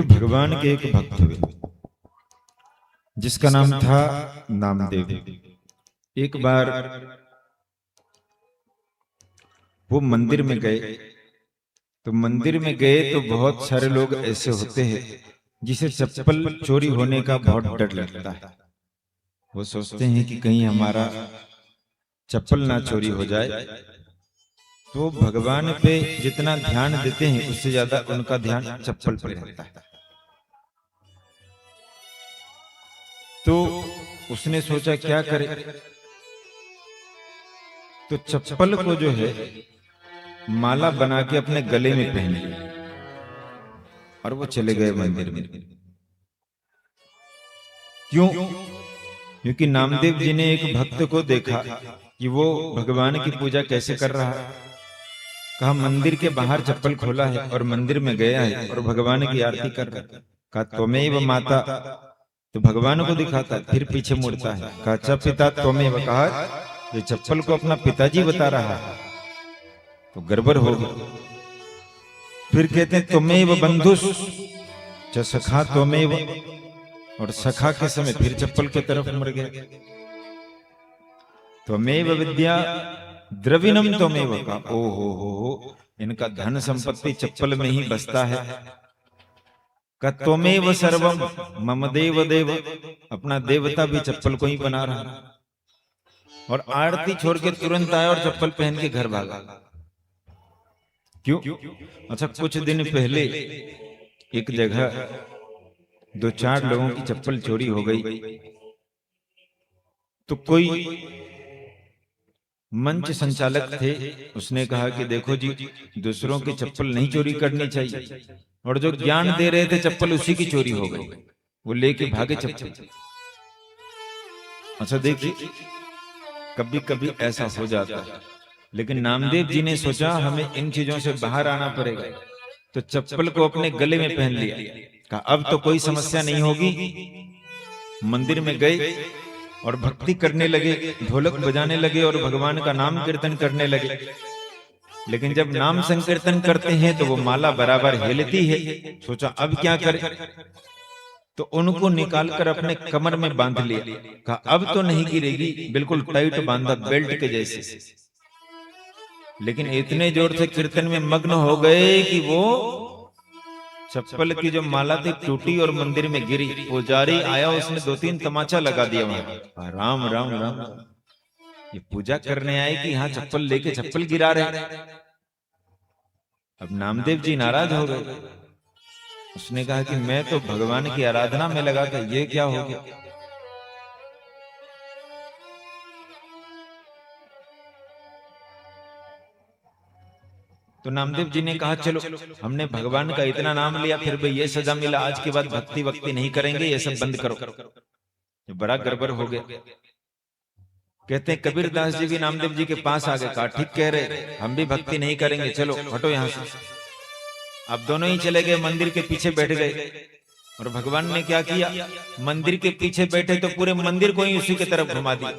भगवान के एक भक्त हुए जिसका नाम था नामदेव। एक बार वो मंदिर में गए, तो मंदिर में गए तो बहुत सारे लोग ऐसे होते हैं जिसे चप्पल चोरी होने का बहुत डर लगता है। वो सोचते हैं कि कहीं हमारा चप्पल ना चोरी हो जाए। तो भगवान पे जितना ध्यान देते हैं उससे ज्यादा उनका ध्यान चप्पल पर रहता है। तो उसने सोचा क्या करे, तो चप्पल को जो है माला बना के अपने गले में पहन लिया और वो चले गए मंदिर में। क्यों? क्योंकि नामदेव जी ने एक भक्त को देखा कि वो भगवान की पूजा कैसे कर रहा है। कहा मंदिर के बाहर चप्पल खोला है और मंदिर में गया है और भगवान की आरती कर रहा है। कहा त्वमेव माता, तो भगवान को दिखाता है, फिर पीछे मुड़ता है। कहा अच्छा पिता त्वमेव, कहा ये चप्पल को अपना पिताजी बता रहा है, तो गड़बड़ होगी। फिर कहते हैं त्वमेव बंधुस च सखा त्वमेव, और सखा के समय फिर चप्पल की तरफ मुड़ गया। त्वमेव विद्या द्रविणम त्वमेव, का ओ हो, इनका धन संपत्ति चप्पल में ही बसता है। का त्वमेव सर्वम मम देव देव, अपना देवता भी चप्पल को ही बना रहा। और आरती छोड़ के तुरंत आया और चप्पल पहन के घर भागा। क्यों? अच्छा, कुछ दिन पहले एक जगह 2-4 लोगों की चप्पल चोरी हो गई। तो कोई मंच संचालक थे, उसने कहा कि देखो जी, दूसरों की चप्पल नहीं चोरी करनी चाहिए, और जो ज्ञान दे रहे थे चप्पल उसी की चोरी हो गई, वो लेके भागे चप्पल। अच्छा देखिए, कभी कभी ऐसा हो जाता है, लेकिन नामदेव जी ने सोचा हमें इन चीजों से बाहर आना पड़ेगा, तो चप्पल को अपने गले में पहन लिया। कहा अब तो कोई समस्या नहीं होगी। मंदिर में गए और भक्ति करने लगे, ढोलक बजाने लगे और भगवान का नाम कीर्तन करने लगे। लेकिन जब नाम संकीर्तन करते हैं तो वो माला बराबर हिलती है। सोचा अब क्या करें, तो उनको निकालकर अपने कमर में बांध लिया। कहा अब तो नहीं गिरेगी, बिल्कुल टाइट बांधा बेल्ट के जैसे। लेकिन इतने जोर से कीर्तन में मग्न हो गए कि वो चप्पल की जो माला थी टूटी और मंदिर में गिरी। पुजारी आया, उसने 2-3 तमाचा लगा दिया वहां। राम राम राम, ये पूजा करने आए कि यहाँ चप्पल लेके चप्पल गिरा रहे। अब नामदेव जी नाराज हो गए। उसने कहा कि मैं तो भगवान की आराधना में लगा था, ये क्या हो गया। तो नामदेव जी ने कहा चलो, हमने भगवान का इतना नाम लिया, फिर भी ये सजा मिला, आज के बाद भक्ति वक्ति नहीं करेंगे, ये सब बंद करो। ये बड़ा गड़बड़ हो गया। कहते हैं कबीर दास जी भी नामदेव जी के पास आ गए। कहा ठीक कह रहे, हम भी भक्ति नहीं करेंगे, चलो हटो यहां से। अब दोनों ही चले गए, मंदिर के पीछे बैठ गए। और भगवान ने क्या किया, मंदिर के पीछे बैठे तो पूरे मंदिर को ही उसी की तरफ घुमा दिया।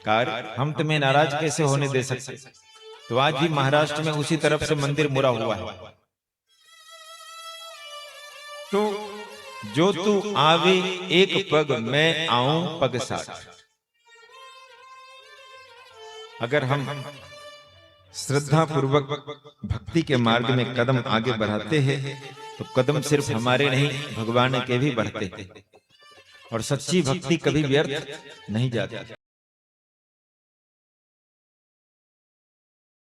कहा हम तुम्हें नाराज कैसे होने दे सकते। तो आज भी महाराष्ट्र में उसी तरफ से मंदिर मुड़ा हुआ है। तो जो तू आवे एक पग, मैं आऊं पग साथ। अगर हम श्रद्धा पूर्वक भक्ति के मार्ग में कदम आगे बढ़ाते हैं तो कदम सिर्फ हमारे नहीं, भगवान के भी बढ़ते हैं। और सच्ची भक्ति कभी व्यर्थ नहीं जाती।